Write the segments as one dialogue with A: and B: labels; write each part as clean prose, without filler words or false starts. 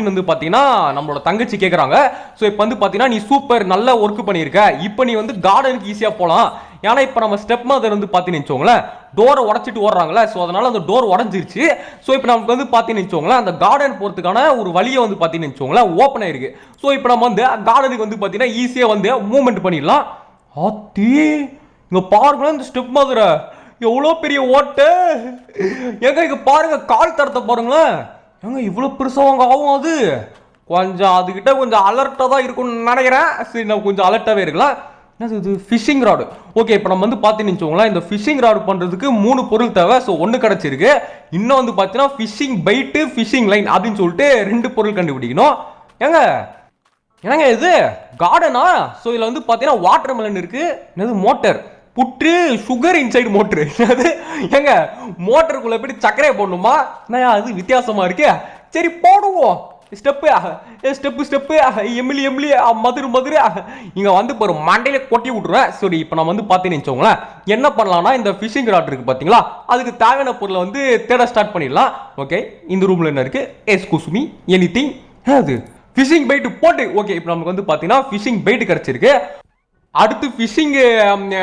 A: அப்படின்னு வந்து பார்த்தீங்கன்னா நம்மளோட தங்கச்சி கேட்குறாங்க. ஸோ இப்போ வந்து பார்த்தீங்கன்னா நீ சூப்பர் நல்ல ஒர்க் பண்ணியிருக்க, இப்போ நீ வந்து கார்டனுக்கு ஈஸியாக போகலாம். ஏன்னா இப்போ நம்ம ஸ்டெப் மதர் வந்து பார்த்தீங்கன்னு வச்சோங்களேன் டோரை உடச்சிட்டு ஓடுறாங்களே, ஸோ அதனால அந்த டோர் உடஞ்சிருச்சு. ஸோ இப்போ நமக்கு வந்து பார்த்தீங்கன்னு வச்சோங்களேன் அந்த கார்டன் போகிறதுக்கான ஒரு வழியை வந்து பார்த்தீங்கன்னு வச்சோங்களேன் ஓப்பன் ஆயிருக்கு. ஸோ இப்போ நம்ம வந்து கார்டனுக்கு வந்து பார்த்தீங்கன்னா ஈஸியாக வந்து மூவ்மெண்ட் பண்ணிடலாம். ஆத்தி இங்கே பாருங்களேன் இந்த ஸ்டெப் மதரை எவ்வளோ பெரிய ஓட்டு எங்க இங்க பாருங்க கால் தரத்தை பாருங்களேன் எங்க இவ்வளோ பெருசாக ஆகும். அது கொஞ்சம் அதுகிட்ட கொஞ்சம் அலர்ட்டாக தான் இருக்கும்னு நினைக்கிறேன். சரி நம்ம கொஞ்சம் அலர்ட்டாகவே இருக்கலாம். என்னது இது ஃபிஷிங் ராடு. ஓகே இப்போ நம்ம வந்து பார்த்தீங்கன்னு வச்சுக்கோங்களேன் இந்த ஃபிஷிங் ராடு பண்ணுறதுக்கு 3 பொருள் தேவை. ஸோ 1 கிடச்சிருக்கு. இன்னும் வந்து பார்த்தீங்கன்னா ஃபிஷிங் பைட்டு ஃபிஷிங் லைன் அப்படின்னு சொல்லிட்டு 2 பொருள் கண்டுபிடிக்கணும். ஏங்க என்னங்க இது கார்டனா? ஸோ இதில் வந்து பார்த்தீங்கன்னா வாட்டர் மெலன் இருக்கு. என்னது மோட்டர் புட்டு சுகர் இன்சைடு மோட்ரு. ஏங்க மோட்டருக்குள்ள போய் சர்க்கரையை போடணுமா? என்னையா அது வித்தியாசமா இருக்கு. சரி போடுவோம் step step step MLA MLA மதுரு மதுரு இங்கே வந்து ஒரு மண்டையில கொட்டி விட்டுருவேன். சரி இப்போ நம்ம வந்து பார்த்தீங்கன்னு வச்சோங்களேன் என்ன பண்ணலாம்னா இந்த ஃபிஷிங் ராட் இருக்கு பார்த்தீங்களா அதுக்கு தேவையான பொருளை வந்து தேட ஸ்டார்ட் பண்ணிடலாம். ஓகே இந்த ரூமில் என்ன இருக்கு எஸ்குசுமி எனி திங் அது ஃபிஷிங் பைட்டு போட்டு. ஓகே இப்போ நமக்கு வந்து பார்த்தீங்கன்னா ஃபிஷிங் பைட்டு கிடச்சிருக்கு. அடுத்து ஃபிஷிங்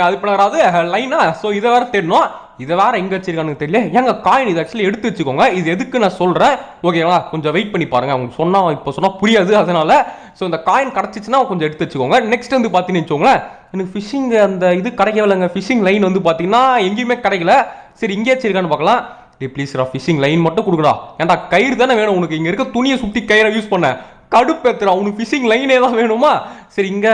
A: அது பண்ணாராது லைனா. ஸோ இதை வேற தேடணும். இதை வேற எங்க வச்சிருக்கானுங்க தெரியல. ஏங்க காயின் இது ஆக்சுவலி எடுத்து வச்சுக்கோங்க. இது எதுக்கு நான் சொல்றேன் ஓகேவா கொஞ்சம் வெயிட் பண்ணி பாருங்க. அவங்க சொன்னா இப்போ சொன்னா புரியாது அதனால. ஸோ இந்த காயின் கிடச்சிச்சுன்னா கொஞ்சம் எடுத்து வச்சுக்கோங்க. நெக்ஸ்ட் வந்து பார்த்தீங்கன்னு வச்சுக்கோங்களேன் எனக்கு ஃபிஷிங் அந்த இது கிடைக்கவில்லைங்க. ஃபிஷிங் லைன் வந்து பார்த்தீங்கன்னா எங்கேயுமே கிடைக்கல. சரி இங்கே வச்சிருக்கான்னு பார்க்கலாம். ப்ளீஸ்ரா ஃபிஷிங் லைன் மட்டும் கொடுக்குறா. ஏன்டா கயிறு தானே வேணும் உனக்கு. இங்கே இருக்க துணியை சுற்றி கயிறை யூஸ் பண்ண கடுப்பேத்துறா. உனக்கு ஃபிஷிங் லைனே தான் வேணுமா? சரி இங்கே